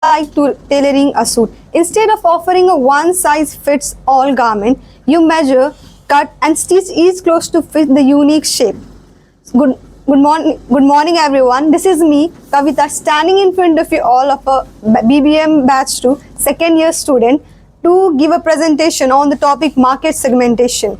like tailoring a suit. Instead of offering a one-size-fits-all garment, you measure, cut, and stitch each clothes to fit the unique shape. Good morning, everyone. This is me, Kavita, standing in front of you all of a BBM Batch 2 second year student to give a presentation on the topic market segmentation.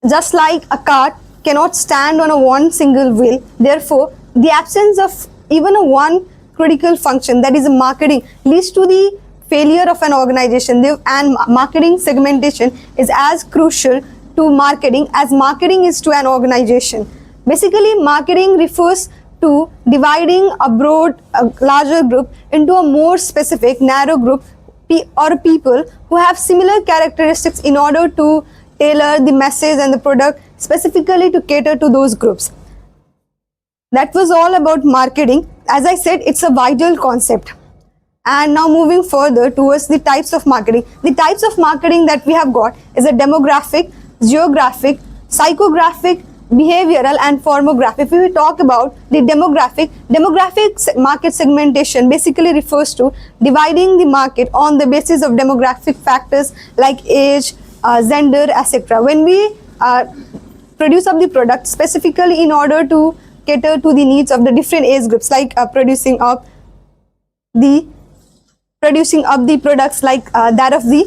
Just like a cart cannot stand on a one single wheel, therefore, the absence of even a one critical function, that is marketing, leads to the failure of an organization. And marketing segmentation is as crucial to marketing as marketing is to an organization. Basically, marketing refers to dividing a larger group into a more specific, narrow group or people who have similar characteristics in order to tailor the message and the product specifically to cater to those groups. That was all about marketing. As I said, it's a vital concept. And now moving further towards the types of marketing. The types of marketing that we have got is a demographic, geographic, psychographic, behavioral, and formographic. If we talk about the demographic market segmentation basically refers to dividing the market on the basis of demographic factors like age, gender, etc. When we produce up the product specifically in order to cater to the needs of the different age groups, like producing up the products like that of the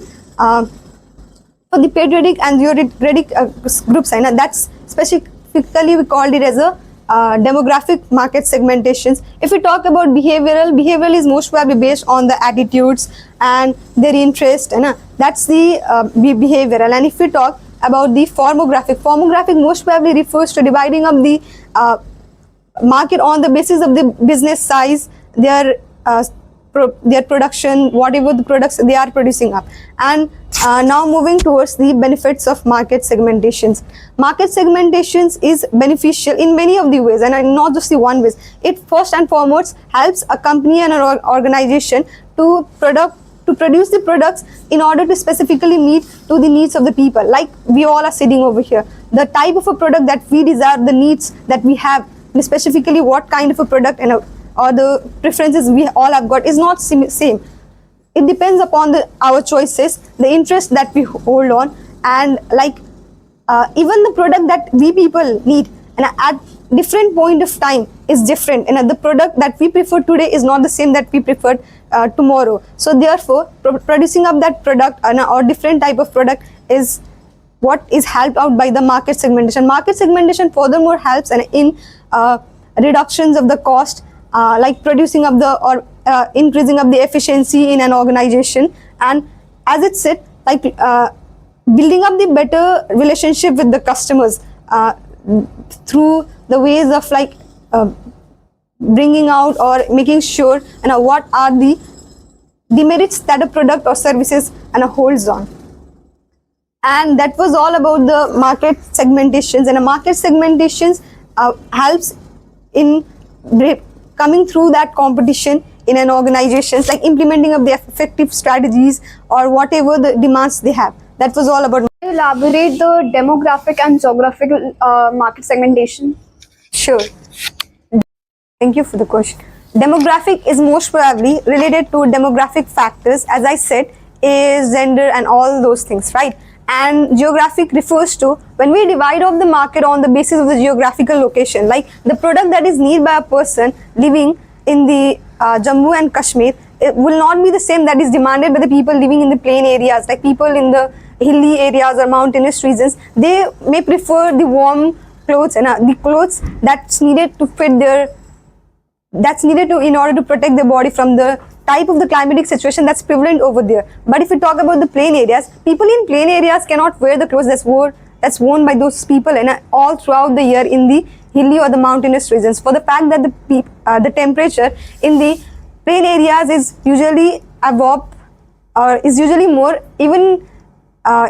for the patriotic and theoretic groups, and that's specifically we called it as a demographic market segmentations. If we talk about behavioral is most probably based on the attitudes and their interest, and that's the behavioral. And if we talk about the formographic most probably refers to dividing up the market on the basis of the business size, their production, whatever the products they are producing up. And now moving towards the benefits of market segmentations. Market segmentations is beneficial in many of the ways, and not just the one ways. It first and foremost helps a company and an organization to produce the products in order to specifically meet to the needs of the people. Like we all are sitting over here, the type of a product that we desire, the needs that we have, and specifically what kind of a product and or the preferences we all have got is not same. It depends upon our choices, the interest that we hold on, and like even the product that we people need and at different point of time is different, and the product that we prefer today is not the same that we preferred tomorrow. So therefore producing up that product or different type of product is what is helped out by the market segmentation. Market segmentation furthermore helps in reductions of the cost, like producing up or increasing up the efficiency in an organization, and as it said, like building up the better relationship with the customers through the ways of like bringing out or making sure what are the demerits that a product or services holds on. And that was all about the market segmentations. And a market segmentations helps in coming through that competition in an organization, like implementing of the effective strategies or whatever the demands they have. That was all about. Elaborate the demographic and geographical market segmentation. Sure. Thank you for the question. Demographic is most probably related to demographic factors, as I said, age, gender, and all those things, right? And geographic refers to when we divide up the market on the basis of the geographical location, like the product that is needed by a person living in the Jammu and Kashmir, it will not be the same that is demanded by the people living in the plain areas, like people in the hilly areas or mountainous regions. They may prefer the warm clothes and the clothes that's needed to fit in order to protect their body from the type of the climatic situation that's prevalent over there. But if we talk about the plain areas, people in plain areas cannot wear the clothes that's worn by those people all throughout the year in the hilly or the mountainous regions, for the fact that the temperature in the plain areas is usually above or is usually more even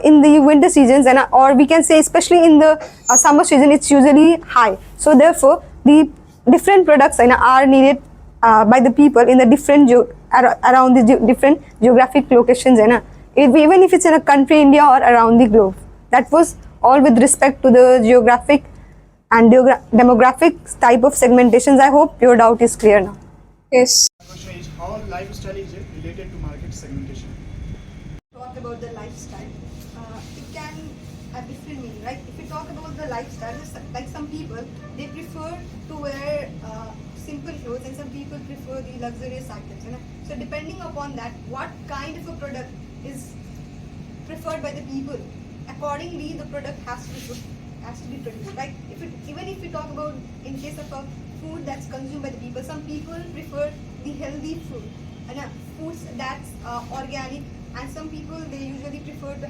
in the winter seasons, or we can say especially in the summer season it's usually high. So therefore the different products are needed by the people in the different around the different geographic locations, even if it's in a country India or around the globe. That was all with respect to the geographic and demographic type of segmentations. I hope your doubt is clear now. Yes. Question is how lifestyle is related to market segmentation. Talk about the lifestyle, it can have different meaning, right? If we talk about the lifestyle, like some people, they prefer to wear simple clothes, and some people prefer the luxurious items. You know? So depending upon that, what kind of a product is preferred by the people, accordingly the product has to be produced, right? Even if we talk about in case of a food that's consumed by the people, some people prefer the healthy food and foods that's organic, and some people they usually prefer to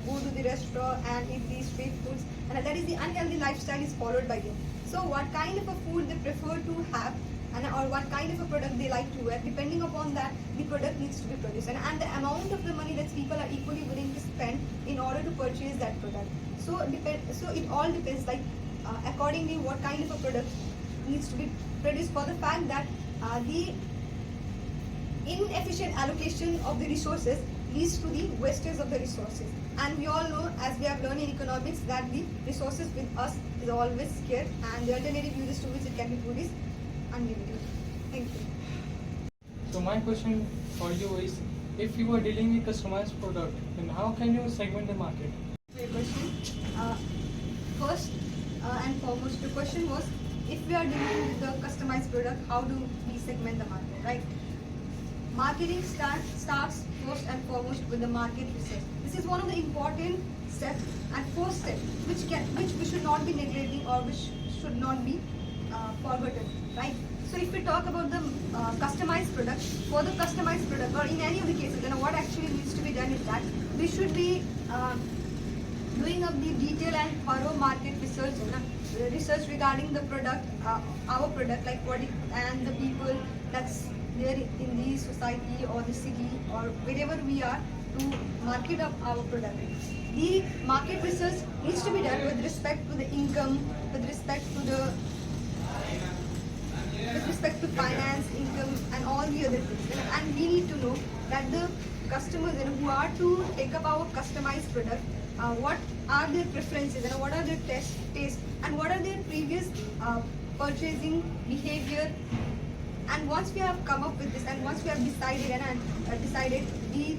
go to the restaurant and eat these street foods, and that is the unhealthy lifestyle is followed by them. So what kind of a food they prefer to have, and or what kind of a product they like to wear, depending upon that the product needs to be produced, and the amount of the money that people are equally willing to spend in order to purchase that product. So it all depends, like accordingly what kind of a product needs to be produced, for the fact that the inefficient allocation of the resources leads to the wastage of the resources. And we all know, as we have learned in economics, that the resources with us is always scarce, and the alternative uses to which it can be put is unlimited. Thank you. So my question for you is, if you are dealing with customized product, then how can you segment the market? Great question. First and foremost, the question was, if we are dealing with the customized product, how do we segment the market, right? Marketing starts first and foremost with the market research. This is one of the important steps and first step which we should not be neglecting, or which should not be forgotten, right? So if we talk about the customized product, for the customized product, or in any of the cases, then what actually needs to be done is that we should be doing up the detailed and thorough market research, research regarding the product, our product, like what it, and the people that's there in the society or the city or wherever we are, to market up our product. The market research needs to be done with respect to the income, with respect to finance, income, and all the other things. And we need to know that the customers who are to take up our customized product, what are their preferences, and what are their tastes, and what are their previous purchasing behavior. And once we have come up with this, and once we have decided decided the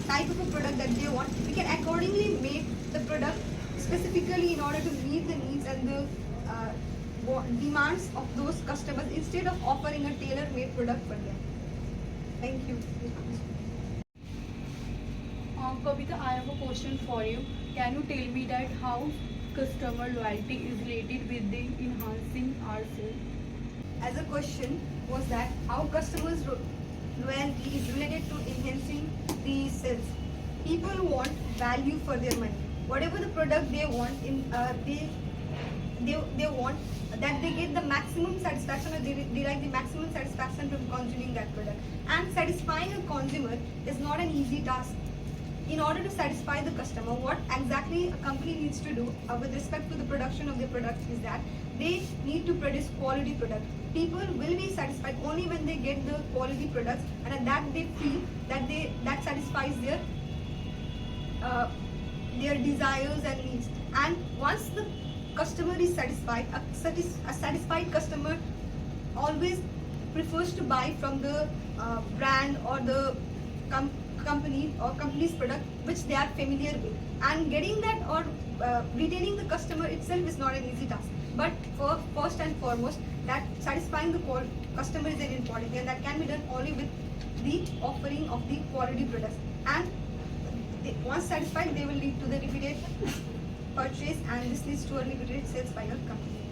type of a product that they want, we can accordingly make the product specifically in order to meet the needs and the demands of those customers, instead of offering a tailor-made product for them. Thank you. Kavita, I have a question for you. Can you tell me that how customer loyalty is related with the enhancing our sales? As a question was that how customers loyalty is related to enhancing the sales. People want value for their money. Whatever the product they want, they want that they get the maximum satisfaction, or they derive the maximum satisfaction from consuming that product. And satisfying a consumer is not an easy task. In order to satisfy the customer, what exactly a company needs to do with respect to the production of their product is that they need to produce quality products. People will be satisfied only when they get the quality products, and that they feel that satisfies their desires and needs. And once the customer is satisfied, a satisfied customer always prefers to buy from the brand or the company or company's product which they are familiar with. And getting that or retaining the customer itself is not an easy task. But first and foremost, that satisfying the customer is very important, and that can be done only with the offering of the quality products. And once satisfied, they will lead to the repeated purchase, and this leads to a repeated sales by your company.